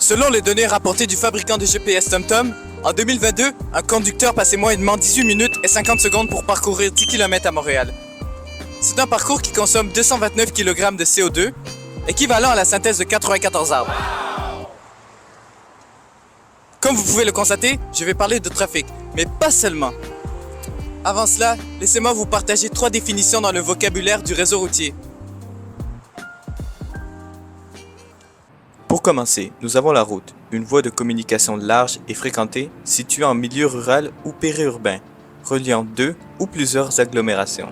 Selon les données rapportées du fabricant de GPS TomTom, en 2022, un conducteur passait moyennement 18 minutes et 50 secondes pour parcourir 10 km à Montréal. C'est un parcours qui consomme 229 kg de CO2, équivalent à la synthèse de 94 arbres. Comme vous pouvez le constater, je vais parler de trafic, mais pas seulement. Avant cela, laissez-moi vous partager 3 définitions dans le vocabulaire du réseau routier. Pour commencer, nous avons la route, une voie de communication large et fréquentée située en milieu rural ou périurbain, reliant deux ou plusieurs agglomérations.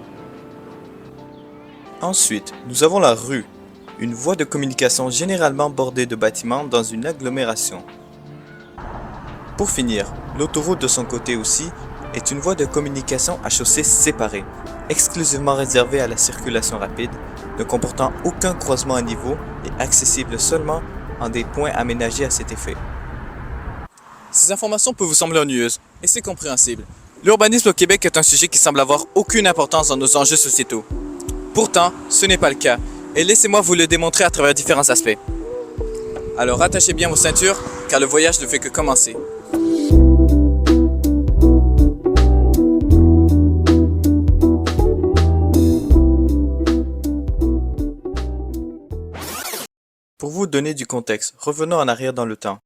Ensuite, nous avons la rue, une voie de communication généralement bordée de bâtiments dans une agglomération. Pour finir, l'autoroute de son côté aussi est une voie de communication à chaussée séparée, exclusivement réservée à la circulation rapide, ne comportant aucun croisement à niveau et accessible seulement en des points aménagés à cet effet. Ces informations peuvent vous sembler ennuyeuses, et c'est compréhensible. L'urbanisme au Québec est un sujet qui semble avoir aucune importance dans nos enjeux sociétaux. Pourtant, ce n'est pas le cas, et laissez-moi vous le démontrer à travers différents aspects. Alors attachez bien vos ceintures, car le voyage ne fait que commencer. Pour vous donner du contexte, revenons en arrière dans le temps.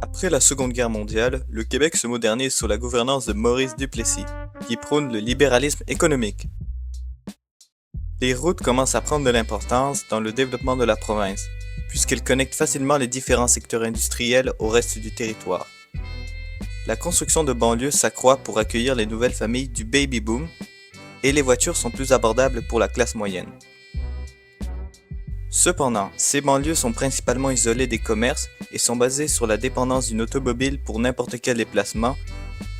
Après la Seconde Guerre mondiale, le Québec se modernise sous la gouvernance de Maurice Duplessis, qui prône le libéralisme économique. Les routes commencent à prendre de l'importance dans le développement de la province, puisqu'elles connectent facilement les différents secteurs industriels au reste du territoire. La construction de banlieues s'accroît pour accueillir les nouvelles familles du baby boom et les voitures sont plus abordables pour la classe moyenne. Cependant, ces banlieues sont principalement isolées des commerces et sont basées sur la dépendance d'une automobile pour n'importe quel déplacement,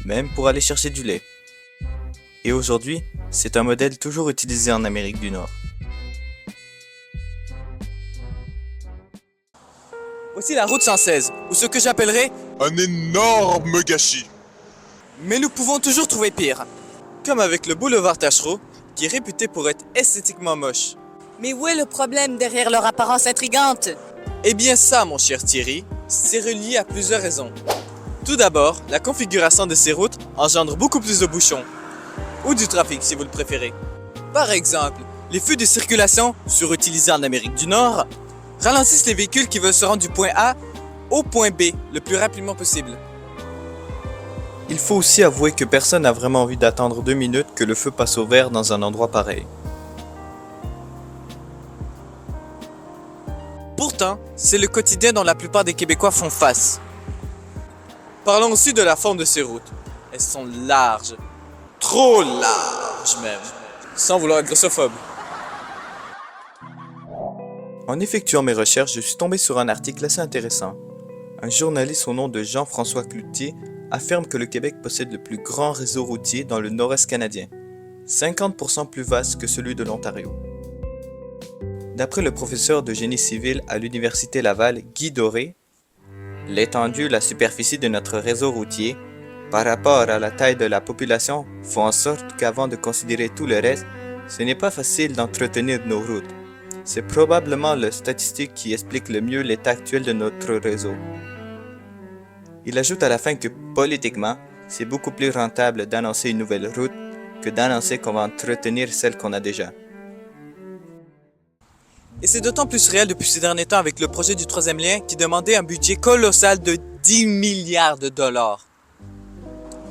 même pour aller chercher du lait. Et aujourd'hui, c'est un modèle toujours utilisé en Amérique du Nord. Voici la route 116, ou ce que j'appellerais un énorme gâchis. mais nous pouvons toujours trouver pire. Comme avec le boulevard Tachereau, qui est réputé pour être esthétiquement moche. Mais où est le problème derrière leur apparence intrigante? Eh bien ça, mon cher Thierry, c'est relié à plusieurs raisons. Tout d'abord, la configuration de ces routes engendre beaucoup plus de bouchons. Ou du trafic, si vous le préférez. Par exemple, les feux de circulation, surutilisés en Amérique du Nord, ralentissent les véhicules qui veulent se rendre du point A au point B le plus rapidement possible. Il faut aussi avouer que personne n'a vraiment envie d'attendre 2 minutes que le feu passe au vert dans un endroit pareil. Pourtant, c'est le quotidien dont la plupart des Québécois font face. Parlons aussi de la forme de ces routes. Elles sont larges. Trop larges même. Sans vouloir être grossophobe. En effectuant mes recherches, je suis tombé sur un article assez intéressant. Un journaliste au nom de Jean-François Cloutier affirme que le Québec possède le plus grand réseau routier dans le nord-est canadien, 50% plus vaste que celui de l'Ontario. D'après le professeur de génie civil à l'Université Laval, Guy Doré, l'étendue, la superficie de notre réseau routier, par rapport à la taille de la population, font en sorte qu'avant de considérer tout le reste, ce n'est pas facile d'entretenir nos routes. C'est probablement la statistique qui explique le mieux l'état actuel de notre réseau. Il ajoute à la fin que, politiquement, c'est beaucoup plus rentable d'annoncer une nouvelle route que d'annoncer qu'on va entretenir celle qu'on a déjà. Et c'est d'autant plus réel depuis ces derniers temps avec le projet du troisième lien qui demandait un budget colossal de 10 milliards de dollars.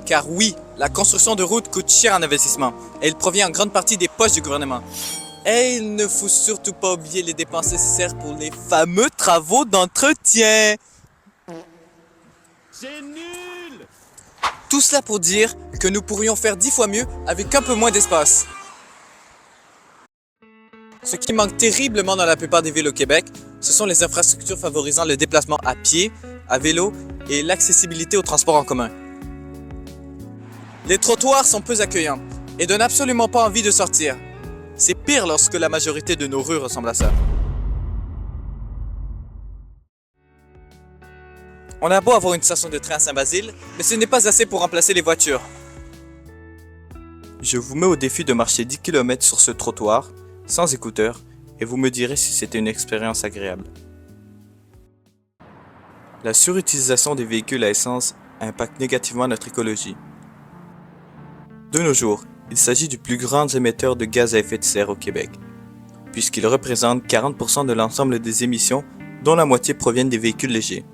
Car oui, la construction de routes coûte cher en investissement et il provient en grande partie des poches du gouvernement. Et il ne faut surtout pas oublier les dépenses nécessaires pour les fameux travaux d'entretien. C'est nul! Tout cela pour dire que nous pourrions faire 10 fois mieux avec un peu moins d'espace. Ce qui manque terriblement dans la plupart des villes au Québec, ce sont les infrastructures favorisant le déplacement à pied, à vélo et l'accessibilité aux transports en commun. Les trottoirs sont peu accueillants et donnent absolument pas envie de sortir. C'est pire lorsque la majorité de nos rues ressemble à ça. On a beau avoir une station de train à Saint-Basile, mais ce n'est pas assez pour remplacer les voitures. Je vous mets au défi de marcher 10 km sur ce trottoir, sans écouteurs, et vous me direz si c'était une expérience agréable. La surutilisation des véhicules à essence impacte négativement notre écologie. De nos jours, il s'agit du plus grand émetteur de gaz à effet de serre au Québec, puisqu'il représente 40% de l'ensemble des émissions, dont la moitié proviennent des véhicules légers.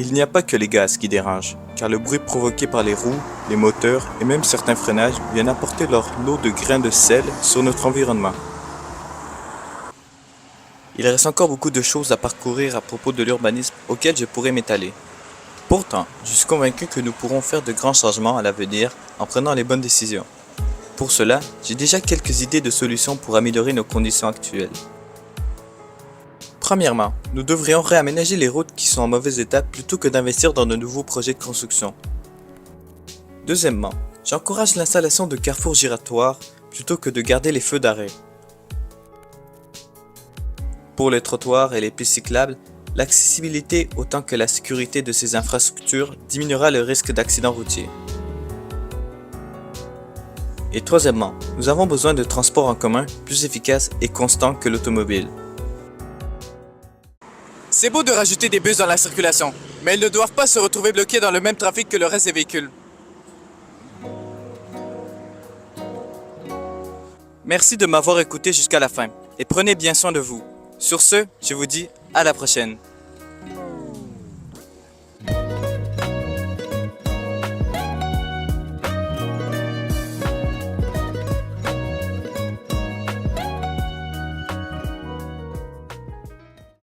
Il n'y a pas que les gaz qui dérangent, car le bruit provoqué par les roues, les moteurs et même certains freinages viennent apporter leur lot de grains de sel sur notre environnement. Il reste encore beaucoup de choses à parcourir à propos de l'urbanisme auxquelles je pourrais m'étaler. Pourtant, je suis convaincu que nous pourrons faire de grands changements à l'avenir en prenant les bonnes décisions. Pour cela, j'ai déjà quelques idées de solutions pour améliorer nos conditions actuelles. Premièrement, nous devrions réaménager les routes qui sont en mauvais état plutôt que d'investir dans de nouveaux projets de construction. Deuxièmement, j'encourage l'installation de carrefours giratoires plutôt que de garder les feux d'arrêt. Pour les trottoirs et les pistes cyclables, l'accessibilité autant que la sécurité de ces infrastructures diminuera le risque d'accidents routiers. Et troisièmement, nous avons besoin de transports en commun plus efficaces et constants que l'automobile. C'est beau de rajouter des bus dans la circulation, mais ils ne doivent pas se retrouver bloqués dans le même trafic que le reste des véhicules. Merci de m'avoir écouté jusqu'à la fin, et prenez bien soin de vous. Sur ce, je vous dis à la prochaine.